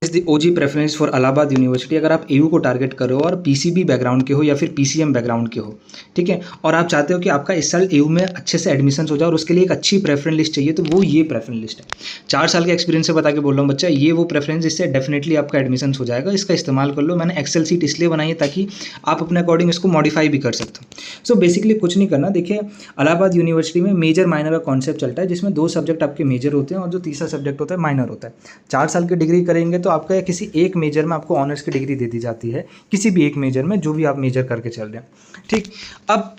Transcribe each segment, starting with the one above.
Is the OG preference for Allahabad university. अगर आप AU को टारगेट कर रहे हो और पीसीबी बैकग्राउंड के हो या फिर पीसीएम बैकग्राउंड के हो, ठीक है, और आप चाहते हो कि आपका इस साल एयू में अच्छे से एडमिशन हो जाए और उसके लिए एक अच्छी प्रेफरेंस लिस्ट चाहिए, तो वो ये प्रेफरेंस लिस्ट है। 4 साल के एक्सपीरियंस से बता के बोल रहा हूँ बच्चा, ये वो प्रेफरेंस जिससे डेफिनेटली आपका एडमिशन हो जाएगा। इसका इस्तेमाल कर लो। मैंने एक्सेल सीट इसलिए बनाई है ताकि आप अपने अकॉर्डिंग इसको मॉडिफाई भी कर सकते हो। सो बेसिकली कुछ नहीं करना। देखिए, इलाहाबाद यूनिवर्सिटी में मेजर माइनर का कॉन्सेप्ट चलता है, जिसमें 2 सब्जेक्ट आपके मेजर होते हैं और जो तीसरा सब्जेक्ट होता है माइनर होता है। 4 साल की डिग्री करेंगे तो आपका किसी एक मेजर में आपको ऑनर्स की डिग्री दे दी जाती है, किसी भी एक मेजर में जो भी आप मेजर करके चल रहे हैं, ठीक। अब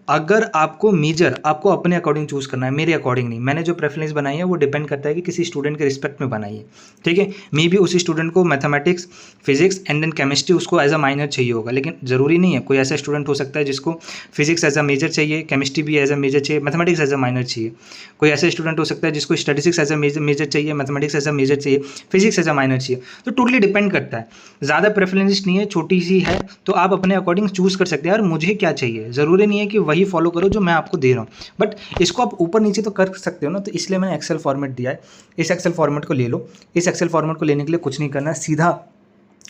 अगर आपको मेजर आपको अपने अकॉर्डिंग चूज़ करना है, मेरे अकॉर्डिंग नहीं। मैंने जो प्रेफरेंस बनाई है वो डिपेंड करता है कि किसी स्टूडेंट के रिस्पेक्ट में बनाई है, ठीक है। मे भी उस स्टूडेंट को mathematics, physics and then chemistry उसको एज अ माइनर चाहिए होगा, लेकिन ज़रूरी नहीं है। कोई ऐसा स्टूडेंट हो सकता है जिसको फिजिक्स एज अ मेजर चाहिए, केमिस्ट्री भी एज अ मेजर चाहिए, मैथमेटिक्स एज अ माइनर चाहिए। कोई ऐसा स्टूडेंट हो सकता है जिसको स्टैटिस्टिक्स एज अ मेजर चाहिए, मैथमेटिक्स एज अ मेजर चाहिए, फिजिक्स एज अ माइनर चाहिए। तो टोटली डिपेंड करता है, ज़्यादा प्रेफरेंस नहीं है, छोटी सी है, तो आप अपने अकॉर्डिंग चूज़ कर सकते हैं। यार मुझे क्या चाहिए, ज़रूरी नहीं है कि वही फॉलो करो जो मैं आपको दे रहा हूँ, बट इसको आप ऊपर नीचे तो कर सकते हो ना। तो इसलिए मैंने एक्सेल फॉर्मेट दिया है। इस एक्सेल फॉर्मेट को ले लो। इस एक्सेल फॉर्मेट को लेने के लिए कुछ नहीं करना, सीधा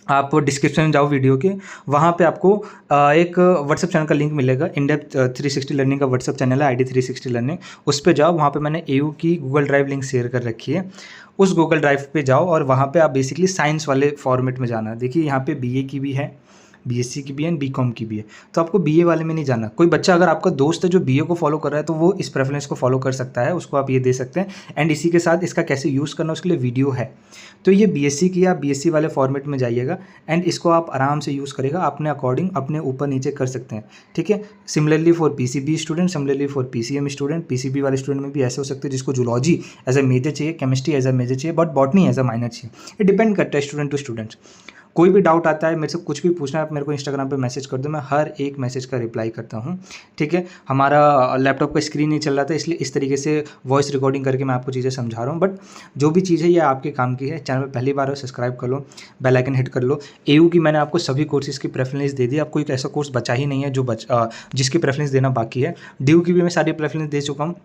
आप डिस्क्रिप्शन में जाओ वीडियो के, वहाँ पे आपको एक व्हाट्सएप चैनल का लिंक मिलेगा। इनडेप्थ 360 लर्निंग का व्हाट्सएप चैनल है, ID 360 लर्निंग। उस पे जाओ, वहाँ पे मैंने एयू की गूगल ड्राइव लिंक शेयर कर रखी है। उस गूगल ड्राइव पे जाओ और वहाँ पे आप बेसिकली साइंस वाले फॉर्मेट में जाना। देखिए यहाँ पे बीए की भी है, बीएससी की भी है, बीकॉम की भी है। तो आपको बीए वाले में नहीं जाना। कोई बच्चा अगर आपका दोस्त है जो बीए को फॉलो कर रहा है तो वो इस प्रेफरेंस को फॉलो कर सकता है, उसको आप ये दे सकते हैं। एंड इसी के साथ इसका कैसे यूज़ करना उसके लिए वीडियो है। तो ये बीएससी की, आप बीएससी वाले फॉर्मेट में जाइएगा एंड इसको आप आराम से यूज़ करेगा, अपने अकॉर्डिंग अपने ऊपर नीचे कर सकते हैं, ठीक है। Similarly for PCB student, similarly for PCM student. PCB वाले स्टूडेंट में भी ऐसे हो सकते हैं जिसको जूलॉजी एज अ मेजर चाहिए, केमिस्ट्री एज अ मेजर चाहिए, but botany as a minor चाहिए। ये डिपेंड करता है स्टूडेंट टू स्टूडेंट्स। कोई भी डाउट आता है, मेरे से कुछ भी पूछना है, आप मेरे को इंस्टाग्राम पे मैसेज कर दो, मैं हर एक मैसेज का रिप्लाई करता हूँ, ठीक है। हमारा लैपटॉप का स्क्रीन नहीं चल रहा था, इसलिए इस तरीके से वॉइस रिकॉर्डिंग करके मैं आपको चीज़ें समझा रहा हूँ, बट जो भी चीज़ है ये आपके काम की है। चैनल पर पहली बार हो, सब्सक्राइब कर लो, बेल आइकन हिट कर लो। एयू की मैंने आपको सभी कोर्सेज़ की प्रेफरेंस दे दी। अब कोई ऐसा कोर्स बचा ही नहीं है जो जिसकी प्रेफरेंस देना बाकी है। ड्यू की भी मैं सारी प्रेफरेंस दे चुका हूँ।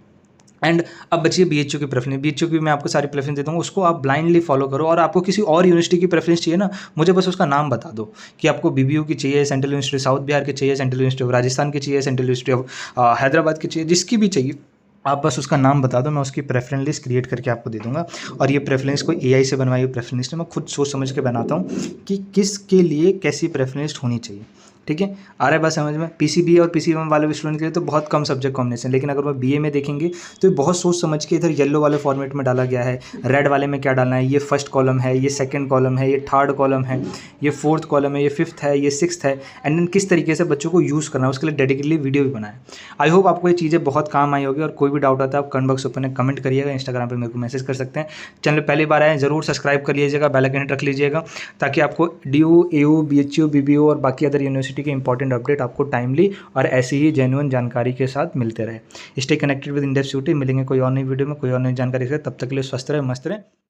एंड अब बची बीएचयू की प्रेफरेंस। बीएचयू की मैं आपको सारी प्रेफरेंस देता हूँ, उसको आप ब्लाइंडली फॉलो करो। और आपको किसी और यूनिवर्सिटी की प्रेफरेंस चाहिए ना, मुझे बस उसका नाम बता दो कि आपको बीबीयू की चाहिए, सेंट्रल यूनिवर्सिटी साउथ बिहार की चाहिए, सेंट्रल यूनिवर्सिटी ऑफ राजस्थान की चाहिए, सेंट्रल यूनिवर्सिटी ऑफ हैदराबाद की चाहिए, जिसकी भी चाहिए आप बस उसका नाम बता दो, मैं उसकी प्रेफरेंस लिस्ट क्रिएट करके आपको दे दूंगा। और ये प्रेफरेंस कोई एआई से बनवाई हुई प्रेफरेंस लिस्ट है, मैं खुद सोच समझ के बनाता हूँ कि किसके लिए कैसी प्रेफरेंस होनी चाहिए, ठीक है। आ रहा है बात समझ में। पीसीबी और पीसीएम वाले स्टूडेंट के लिए तो बहुत कम सब्जेक्ट कॉम्बिनेशन, लेकिन अगर वो बीए में देखेंगे तो ये बहुत सोच समझ के इधर येलो वाले फॉर्मेट में डाला गया है। रेड वाले में क्या डालना है, ये फर्स्ट कॉलम है, ये सेकंड कॉलम है, ये थर्ड कॉलम है, ये फोर्थ कॉलम है, ये फिफ्थ है, ये सिक्स्थ है। एंड देन किस तरीके से बच्चों को यूज़ करना है उसके लिए डेडिकेटली वीडियो भी बनाए। आई होप आपको ये चीज़ें बहुत काम आई होगी। और कोई भी डाउट आता है आप कमेंट बॉक्स ओपन कमेंट करिएगा, इंस्टाग्राम पर मेरे को मैसेज कर सकते हैं। चैनल पहली बार आए ज़रूर सब्सक्राइब कर लीजिएगा, बेल आइकन रख लीजिएगा, ताकि आपको ड्यू, एयू, बीएचयू, बीबीयू और बाकी अदर यूनिवर्सिटी के इंपॉर्टेंट अपडेट आपको टाइमली और ऐसी ही जेन्युइन जानकारी के साथ मिलते रहे। Stay connected with in-depth. मिलेंगे कोई और नई वीडियो में कोई और नई जानकारी के साथ। तब तक के लिए स्वस्थ रहे, मस्त रहे।